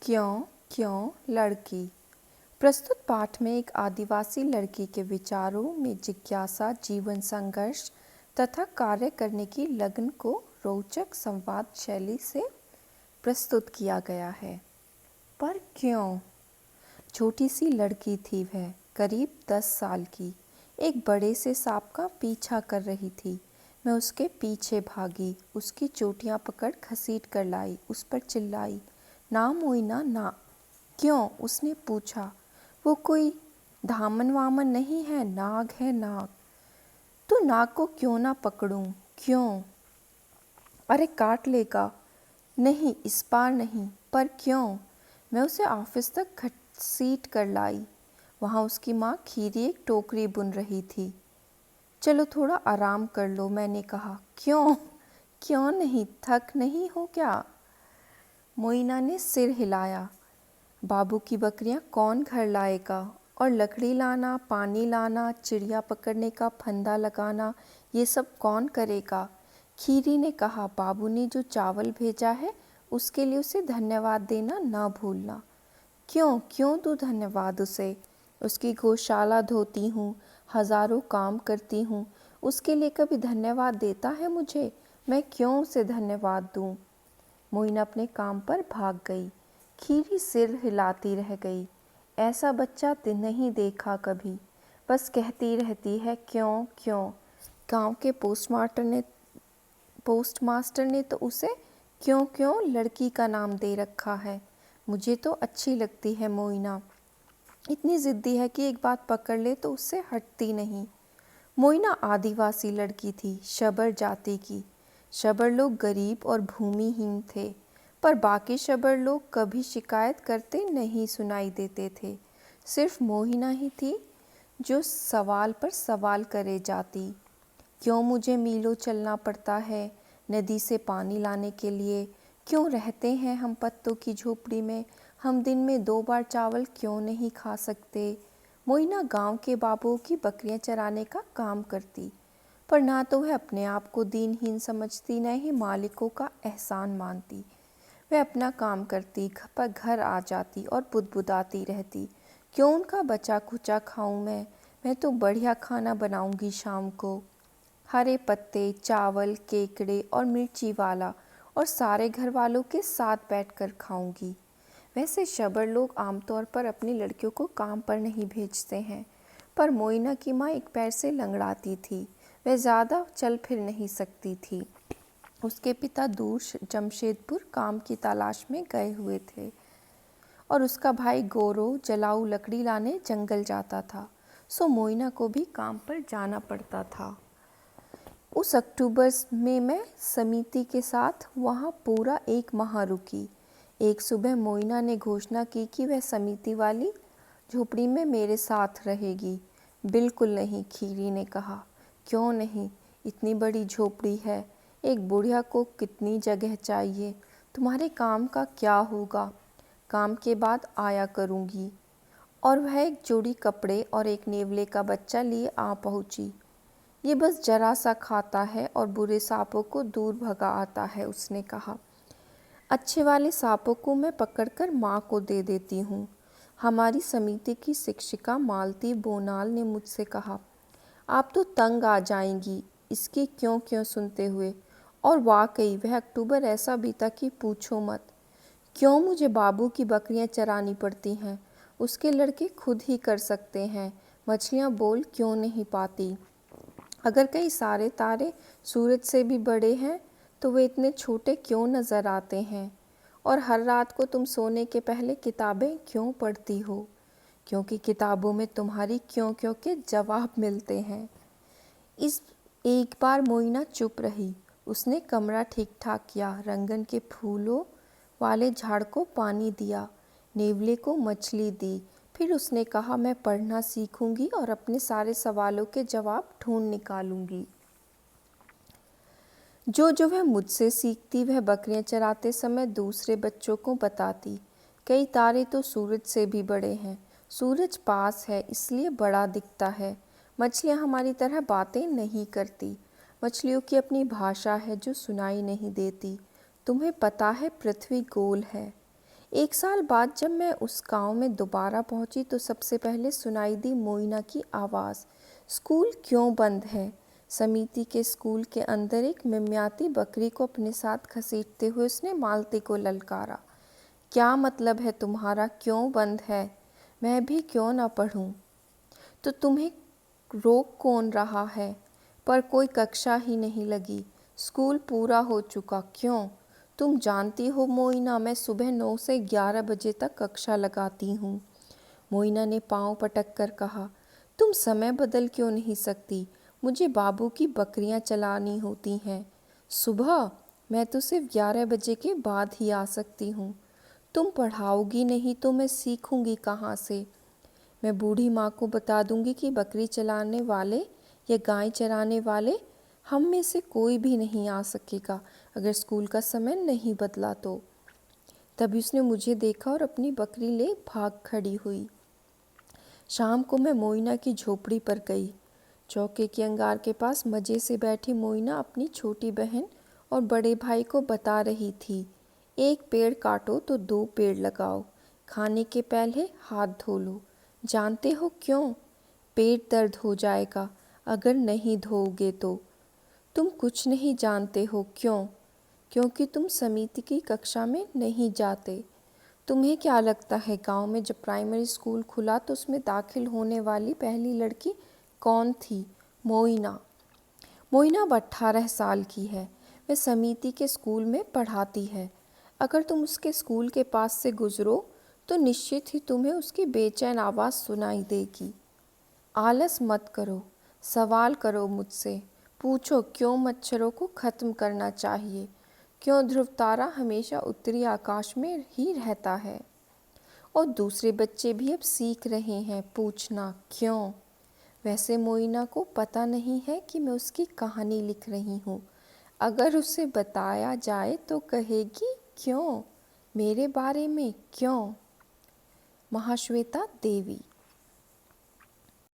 क्यों क्यों लड़की। प्रस्तुत पाठ में एक आदिवासी लड़की के विचारों में जिज्ञासा, जीवन संघर्ष तथा कार्य करने की लगन को रोचक संवाद शैली से प्रस्तुत किया गया है। पर क्यों? छोटी सी लड़की थी वह, करीब 10 साल की। एक बड़े से सांप का पीछा कर रही थी। मैं उसके पीछे भागी, उसकी चोटियां पकड़ घसीट कर लाई, उस पर चिल्लाई, ना मोइना ना। क्यों? उसने पूछा। वो कोई धामन वामन नहीं है, नाग है नाग। तो नाग को क्यों ना पकड़ूं? क्यों? अरे काट लेगा। नहीं, इस बार नहीं। पर क्यों? मैं उसे ऑफिस तक घसीट कर लाई। वहाँ उसकी माँ खीरी एक टोकरी बुन रही थी। चलो थोड़ा आराम कर लो, मैंने कहा। क्यों? क्यों नहीं? थक नहीं हो क्या? मोइना ने सिर हिलाया। बाबू की बकरियां कौन घर लाएगा? और लकड़ी लाना, पानी लाना, चिड़िया पकड़ने का फंदा लगाना, ये सब कौन करेगा? खीरी ने कहा, बाबू ने जो चावल भेजा है उसके लिए उसे धन्यवाद देना ना भूलना। क्यों क्यों दूँ धन्यवाद उसे? उसकी गौशाला धोती हूँ, हजारों काम करती हूँ, उसके लिए कभी धन्यवाद देता है मुझे? मैं क्यों उसे धन्यवाद दूँ? मोइना अपने काम पर भाग गई। खीरी सिर हिलाती रह गई। ऐसा बच्चा नहीं देखा कभी, बस कहती रहती है क्यों क्यों। गांव के पोस्टमास्टर ने तो उसे क्यों क्यों लड़की का नाम दे रखा है। मुझे तो अच्छी लगती है मोइना, इतनी ज़िद्दी है कि एक बात पकड़ ले तो उससे हटती नहीं। मोइना आदिवासी लड़की थी, शबर जाति की। शबर लोग गरीब और भूमिहीन थे, पर बाकी शबर लोग कभी शिकायत करते नहीं सुनाई देते थे। सिर्फ मोहिना ही थी जो सवाल पर सवाल करे जाती। क्यों मुझे मीलों चलना पड़ता है नदी से पानी लाने के लिए? क्यों रहते हैं हम पत्तों की झोपड़ी में? हम दिन में 2 बार चावल क्यों नहीं खा सकते? मोइना गांव के बाबुओं की बकरियां चराने का काम करती, पर ना तो वह अपने आप को दीनहीन समझती, न ही मालिकों का एहसान मानती। वह अपना काम करती, पर घर आ जाती और बुदबुदाती रहती। क्यों उनका बचा खुचा खाऊं मैं तो बढ़िया खाना बनाऊंगी शाम को। हरे पत्ते, चावल, केकड़े और मिर्ची वाला, और सारे घर वालों के साथ बैठकर खाऊंगी। वैसे शबर लोग आमतौर पर अपनी लड़कियों को काम पर नहीं भेजते हैं, पर मोइना की माँ एक पैर से लंगड़ाती थी। वह ज़्यादा चल फिर नहीं सकती थी। उसके पिता दूर जमशेदपुर काम की तलाश में गए हुए थे और उसका भाई गोरो जलाऊ लकड़ी लाने जंगल जाता था, सो मोइना को भी काम पर जाना पड़ता था। उस अक्टूबर में मैं समिति के साथ वहाँ पूरा 1 माह रुकी। एक सुबह मोइना ने घोषणा की कि वह समिति वाली झोपड़ी में मेरे साथ रहेगी। बिल्कुल नहीं, खीरी ने कहा। क्यों नहीं? इतनी बड़ी झोपड़ी है, एक बुढ़िया को कितनी जगह चाहिए? तुम्हारे काम का क्या होगा? काम के बाद आया करूँगी। और वह एक जोड़ी कपड़े और एक नेवले का बच्चा लिए आ पहुँची। ये बस जरा सा खाता है और बुरे सांपों को दूर भगा आता है, उसने कहा। अच्छे वाले सांपों को मैं पकड़कर माँ को दे देती हूँ। हमारी समिति की शिक्षिका मालती बोनाल ने मुझसे कहा। आप तो तंग आ जाएंगी इसकी क्यों क्यों सुनते हुए। और वाकई वह अक्टूबर ऐसा बीता कि पूछो मत। क्यों मुझे बाबू की बकरियां चरानी पड़ती हैं? उसके लड़के खुद ही कर सकते हैं। मछलियाँ बोल क्यों नहीं पाती? अगर कई सारे तारे सूरज से भी बड़े हैं तो वे इतने छोटे क्यों नज़र आते हैं? और हर रात को तुम सोने के पहले किताबें क्यों पढ़ती हो? क्योंकि किताबों में तुम्हारी क्यों क्यों के जवाब मिलते हैं। इस एक बार मोइना चुप रही। उसने कमरा ठीक ठाक किया, रंगन के फूलों वाले झाड़ को पानी दिया, नेवले को मछली दी। फिर उसने कहा, मैं पढ़ना सीखूंगी और अपने सारे सवालों के जवाब ढूंढ निकालूंगी। जो वह मुझसे सीखती वह बकरियां चराते समय दूसरे बच्चों को बताती। कई तारे तो सूरज से भी बड़े हैं। सूरज पास है इसलिए बड़ा दिखता है। मछलियां हमारी तरह बातें नहीं करती। मछलियों की अपनी भाषा है जो सुनाई नहीं देती। तुम्हें पता है पृथ्वी गोल है। 1 साल बाद जब मैं उस गांव में दोबारा पहुंची तो सबसे पहले सुनाई दी मोइना की आवाज़। स्कूल क्यों बंद है? समिति के स्कूल के अंदर एक मिमियाती बकरी को अपने साथ घसीटते हुए उसने मालती को ललकारा। क्या मतलब है तुम्हारा? क्यों बंद है? मैं भी क्यों ना पढ़ूं? तो तुम्हें रोक कौन रहा है? पर कोई कक्षा ही नहीं लगी। स्कूल पूरा हो चुका। क्यों? तुम जानती हो मोइना, मैं सुबह 9 से 11 बजे तक कक्षा लगाती हूँ। मोइना ने पाँव पटक कर कहा, तुम समय बदल क्यों नहीं सकती? मुझे बाबू की बकरियाँ चलानी होती हैं। सुबह? मैं तो सिर्फ 11 बजे के बाद ही आ सकती हूँ। तुम पढ़ाओगी नहीं तो मैं सीखूंगी कहाँ से? मैं बूढ़ी माँ को बता दूंगी कि बकरी चलाने वाले या गाय चराने वाले हम में से कोई भी नहीं आ सकेगा अगर स्कूल का समय नहीं बदला तो। तभी उसने मुझे देखा और अपनी बकरी ले भाग खड़ी हुई। शाम को मैं मोइना की झोपड़ी पर गई। चौके के अंगार के पास मज़े से बैठी मोइना अपनी छोटी बहन और बड़े भाई को बता रही थी, एक पेड़ काटो तो 2 पेड़ लगाओ, खाने के पहले हाथ धो लो। जानते हो क्यों? पेट दर्द हो जाएगा अगर नहीं धोओगे तो। तुम कुछ नहीं जानते हो। क्यों? क्योंकि तुम समिति की कक्षा में नहीं जाते। तुम्हें क्या लगता है गांव में जब प्राइमरी स्कूल खुला तो उसमें दाखिल होने वाली पहली लड़की कौन थी? मोइना। मोइना अब 18 साल की है। वह समिति के स्कूल में पढ़ाती है। अगर तुम उसके स्कूल के पास से गुजरो तो निश्चित ही तुम्हें उसकी बेचैन आवाज़ सुनाई देगी। आलस मत करो, सवाल करो मुझसे। पूछो क्यों मच्छरों को ख़त्म करना चाहिए, क्यों ध्रुव तारा हमेशा उत्तरी आकाश में ही रहता है। और दूसरे बच्चे भी अब सीख रहे हैं पूछना क्यों। वैसे मोइना को पता नहीं है कि मैं उसकी कहानी लिख रही हूँ। अगर उसे बताया जाए तो कहेगी क्यों, मेरे बारे में क्यों। महाश्वेता देवी।